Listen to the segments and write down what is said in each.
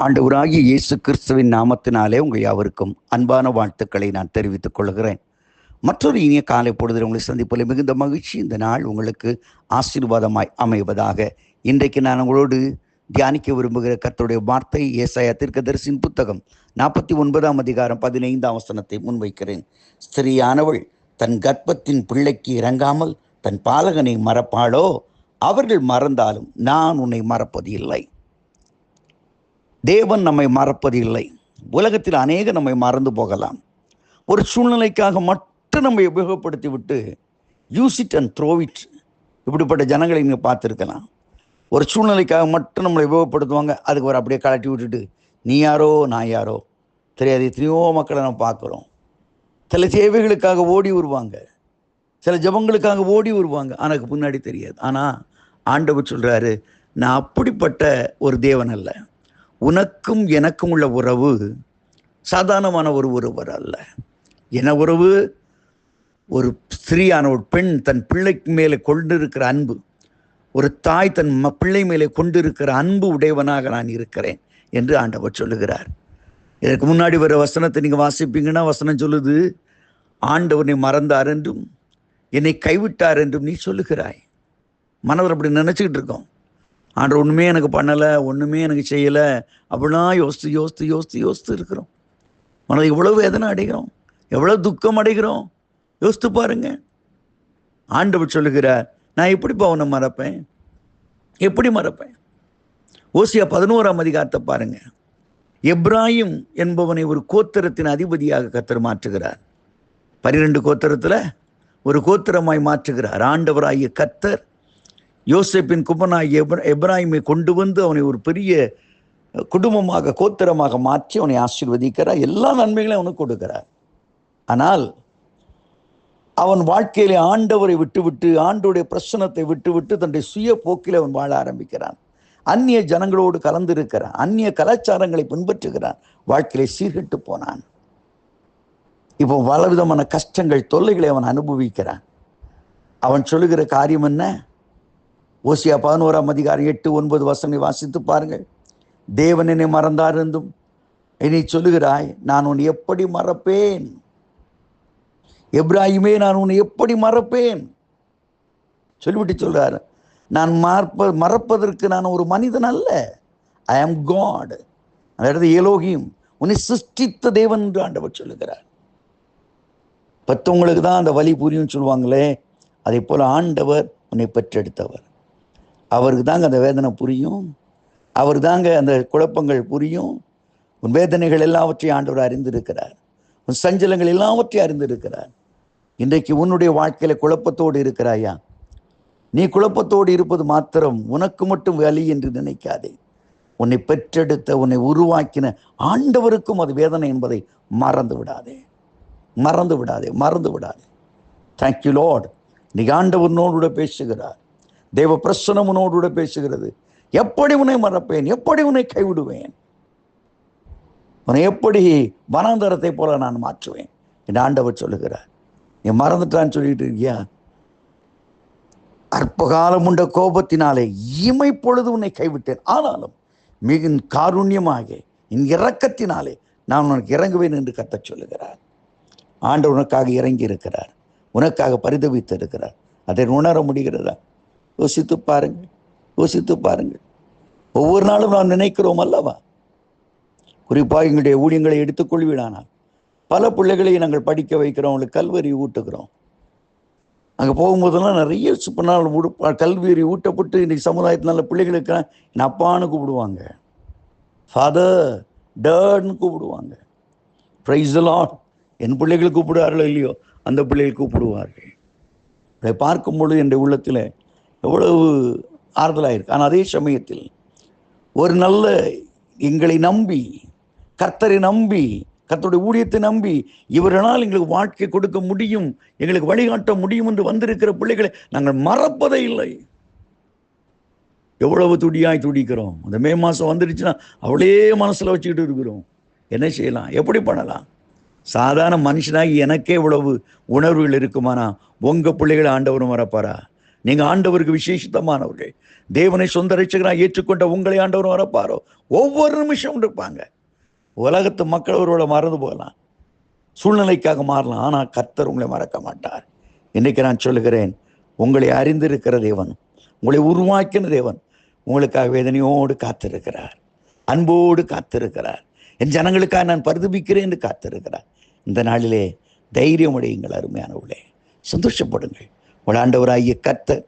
ஆண்டவராகிய இயேசு கிறிஸ்துவின் நாமத்தினாலே உங்கள் யாவருக்கும் அன்பான வாழ்த்துக்களை நான் தெரிவித்துக் கொள்கிறேன். மற்றொரு இனிய காலை பொழுதில் உங்களை சந்திப்பதில் மிகுந்த மகிழ்ச்சி. இந்த நாள் உங்களுக்கு ஆசீர்வாதமாய் அமைவதாக. இன்றைக்கு நான் உங்களோடு தியானிக்க விரும்புகிற கர்த்தருடைய வார்த்தை ஏசாயா தீர்க்கதரிசியின் புத்தகம் 49ஆம் அதிகாரம் 15ஆம் வசனத்தை முன்வைக்கிறேன். ஸ்திரீயானவள் தன் கர்ப்பத்தின் பிள்ளைக்கு இறங்காமல் தன் பாலகனை மறப்பாளோ? அவர்கள் மறந்தாலும் நான் உன்னை மறப்பது இல்லை. தேவன் நம்மை மறப்பது இல்லை. உலகத்தில் அநேக நம்மை மறந்து போகலாம். ஒரு சூழ்நிலைக்காக மட்டும் நம்மை உபயோகப்படுத்தி விட்டு use it and throw it, இப்படிப்பட்ட ஜனங்களை நீங்கள் பார்த்துருக்கலாம். ஒரு சூழ்நிலைக்காக மட்டும் நம்மளை உபயோகப்படுத்துவாங்க, அதுக்கு ஒரு அப்படியே கலட்டி விட்டுட்டு நீ யாரோ நான் யாரோ தெரியாது. எத்தனையோ மக்களை நம்ம பார்க்குறோம். சில சேவைகளுக்காக ஓடி வருவாங்க, சில ஜபங்களுக்காக ஓடி வருவாங்க, ஆனால் முன்னாடி தெரியாது. ஆனால் ஆண்டவர் சொல்கிறாரு, நான் அப்படிப்பட்ட ஒரு தேவன் அல்ல. உனக்கும் எனக்கும் உள்ள உறவு சாதாரணமான ஒரு உறவு அல்ல. என உறவு, ஒரு ஸ்திரீயான ஒரு பெண் தன் பிள்ளைக்கு மேலே கொண்டிருக்கிற அன்பு, ஒரு தாய் தன் பிள்ளை மேலே கொண்டிருக்கிற அன்பு உடையவனாக நான் இருக்கிறேன் என்று ஆண்டவர் சொல்லுகிறார். இதற்கு முன்னாடி வர வசனத்தை நீங்கள் வாசிப்பீங்கன்னா வசனம் சொல்லுது, ஆண்டவனை மறந்தார் என்றும் என்னை கைவிட்டார் என்றும் நீ சொல்லுகிறாய். மனதில் அப்படி நினச்சிக்கிட்டு இருக்கோம். ஆண்டவர் ஒன்றுமே எனக்கு பண்ணலை, ஒன்றுமே எனக்கு செய்யலை அப்படின்னா யோசித்து யோசித்து யோசித்து யோசித்து இருக்கிறோம். மனதை எவ்வளோ வேதனை அடைகிறோம், எவ்வளோ துக்கம் அடைகிறோம். யோசித்து பாருங்க. ஆண்டவர் சொல்லுகிறார், நான் எப்படிப்பா உன்னை மறப்பேன், எப்படி மறப்பேன்? ஓசியா 11ஆம் அதிகாரத்தை பாருங்க. எப்ராயிம் என்பவனை ஒரு கோத்திரத்தின் அதிபதியாக கர்த்தர் மாற்றுகிறார். 12 கோத்திரத்தில் ஒரு கோத்திரமாய் மாற்றுகிறார். ஆண்டவராகிய கர்த்தர் யோசேப்பின் குமாரனாகிய எப்ராயிமை கொண்டு வந்து அவனை ஒரு பெரிய குடும்பமாக கோத்திரமாக மாற்றி அவனை ஆசீர்வதிக்கிறார். எல்லா நன்மைகளையும் அவனுக்கு கொடுக்கிறார். ஆனால் அவன் வாழ்க்கையிலே ஆண்டவரை விட்டுவிட்டு, ஆண்டோடைய பிரசனத்தை விட்டுவிட்டு தன்னுடைய சுய போக்கில் அவன் வாழ ஆரம்பிக்கிறான். அந்நிய ஜனங்களோடு கலந்திருக்கிறான், அந்நிய கலாச்சாரங்களை பின்பற்றுகிறான், வாழ்க்கையிலே சீர்கெட்டு போனான். இப்போ பலவிதமான கஷ்டங்கள், தொல்லைகளை அவன் அனுபவிக்கிறான். அவன் சொல்லுகிற காரியம் என்ன? ஓசியா 11ஆம் அதிகாரம் 8, 9 வசனங்களை வாசித்து பாருங்கள். தேவன் என்னை மறந்தார் என்றும் என்னை சொல்லுகிறாய், நான் உன்னை எப்படி மறப்பேன்? எப்ராயிமே, நான் உன்னை எப்படி மறப்பேன் சொல்லிவிட்டு சொல்றாரு, நான் மறப்பதற்கு நான் ஒரு மனிதன் அல்ல, ஐ ஆம் காட். அந்த இடத்துல எலோகிம், உன்னை சிருஷ்டித்த தேவன் என்று ஆண்டவர் சொல்லுகிறார். பத்தவங்களுக்கு தான் அந்த வலி புரியும் சொல்லுவாங்களே, அதே போல ஆண்டவர் உன்னை பெற்றெடுத்தவர். அவருக்கு தாங்க அந்த வேதனை புரியும், அவர் தாங்க அந்த குழப்பங்கள் புரியும். உன் வேதனைகள் எல்லாவற்றையும் ஆண்டவர் அறிந்திருக்கிறார், உன் சஞ்சலங்கள் எல்லாவற்றையும் அறிந்திருக்கிறார். இன்றைக்கு உன்னுடைய வாழ்க்கையில குழப்பத்தோடு இருக்கிறாயா? நீ குழப்பத்தோடு இருப்பது மாத்திரம் உனக்கு மட்டும் வலி என்று நினைக்காதே. உன்னை பெற்றெடுத்த, உன்னை உருவாக்கின ஆண்டவருக்கும் அது வேதனை என்பதை மறந்து விடாதே, மறந்து விடாதே, மறந்து விடாதே. Thank you Lord. நீ ஆண்டவனோடு பேசுகிறார், தேவ பிரசன்னம் உன்னோடு பேசுகிறது. எப்படி உன்னை மறப்பேன், எப்படி உன்னை கைவிடுவேன், உன்னை எப்படி வனாந்தரத்தை போல நான் மாற்றுவேன் என்று ஆண்டவர் சொல்லுகிறார். நீ மறந்துட்டான்னு சொல்லிட்டு இருக்கியா? அற்பகாலம் உண்ட கோபத்தினாலே இமைப்பொழுது உன்னை கைவிட்டேன், ஆனாலும் மிக காருண்யமாக என் இரக்கத்தினாலே நான் உனக்கு இறங்குவேன் என்று கர்த்தர் சொல்லுகிறார். ஆண்டவர் உனக்காக இறங்கி இருக்கிறார், உனக்காக பரிதவித்து இருக்கிறார். அதை உணர முடிகிறதா? யோசித்து பாருங்கள், யோசித்து பாருங்கள். ஒவ்வொரு நாளும் நாம் நினைக்கிறோம் அல்லவா? குறிப்பாக எங்களுடைய ஊழியங்களை எடுத்துக்கொள்வீடானால் பல பிள்ளைகளை நாங்கள் படிக்க வைக்கிறோம், அவங்களுக்கு கல்வரி ஊட்டுக்கிறோம். அங்கே போகும்போதெல்லாம் நிறைய நாள் கல்வியறி ஊட்டப்பட்டு இன்றைக்கு சமுதாயத்தில் நல்ல பிள்ளைகளுக்கு என் அப்பான்னு கூப்பிடுவாங்க, ஃபாதர் டேட்னு கூப்பிடுவாங்க. Praise the Lord. என் பிள்ளைகள் கூப்பிடுவார்களோ இல்லையோ, அந்த பிள்ளைகள் கூப்பிடுவார்கள். அதை பார்க்கும்பொழுது என்னுடைய உள்ளத்தில் எவ்வளவு ஆறுதலாக இருக்கு. ஆனால் அதே சமயத்தில் ஒரு நல்ல எங்களை நம்பி, கர்த்தரை நம்பி, கர்த்தருடைய ஊழியத்தை நம்பி, இவர்களால் எங்களுக்கு வாழ்க்கை கொடுக்க முடியும், எங்களுக்கு வழிகாட்ட முடியும் என்று வந்திருக்கிற பிள்ளைகளை நாங்கள் மறப்பதே இல்லை. எவ்வளவு துடியாய் துடிக்கிறோம். அந்த மே மாதம் வந்துடுச்சுன்னா அவளே மனசில் வச்சுக்கிட்டு இருக்கிறோம். என்ன செய்யலாம், எப்படி பண்ணலாம்? சாதாரண மனுஷனாகி எனக்கே இவ்வளவு உணர்வுகள் இருக்குமானா உங்கள் பிள்ளைகளை ஆண்டவரும் மறப்பாரா? நீங்க ஆண்டவருக்கு விசேஷித்தமானவர்கள். தேவனை சொந்த ரட்சகராக ஏற்றுக்கொண்ட உங்களை ஆண்டவர் வரப்பாரோ ஒவ்வொரு நிமிஷம் இருப்பாங்க. உலகத்து மக்கள் அவரோட மறந்து போகலாம், சூழ்நிலைக்காக மாறலாம், ஆனால் கர்த்தர் உங்களை மறக்க மாட்டார். இன்னைக்கு நான் சொல்லுகிறேன், உங்களை அறிந்திருக்கிற தேவன், உங்களை உருவாக்கின தேவன் உங்களுக்காக வேதனையோடு காத்திருக்கிறார், அன்போடு காத்திருக்கிறார். என் ஜனங்களுக்காக நான் பரிதபிக்கிறேன் என்று காத்திருக்கிறார். இந்த நாளிலே தைரியம் அடையுங்கள் அருமையானவர்களே, சந்தோஷப்படுங்கள். உங்கள் ஆண்டவராகிய கர்த்தர்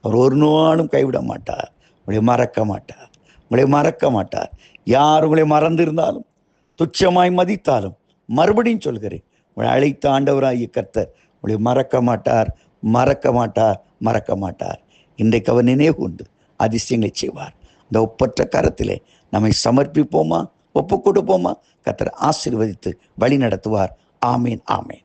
அவர் ஒரு நாளும் கைவிட மாட்டார், உங்களை மறக்க மாட்டார், உங்களை மறக்க மாட்டார். யார் உங்களை மறந்திருந்தாலும் துச்சமாய் மதித்தாலும் மறுபடியும் சொல்கிறேன், உங்களை அழைத்த ஆண்டவராகிய கர்த்தர் உங்களை மறக்க மாட்டார், மறக்க மாட்டார், மறக்க மாட்டார். இன்றைக்கு அவர் நினைவு கொண்டு அதிசயங்களை செய்வார். இந்த ஒப்பற்ற கரத்திலே நம்மை சமர்ப்பிப்போமா, ஒப்பு கொடுப்போமா? கர்த்தர் ஆசீர்வதித்து வழி நடத்துவார். ஆமீன், ஆமீன்.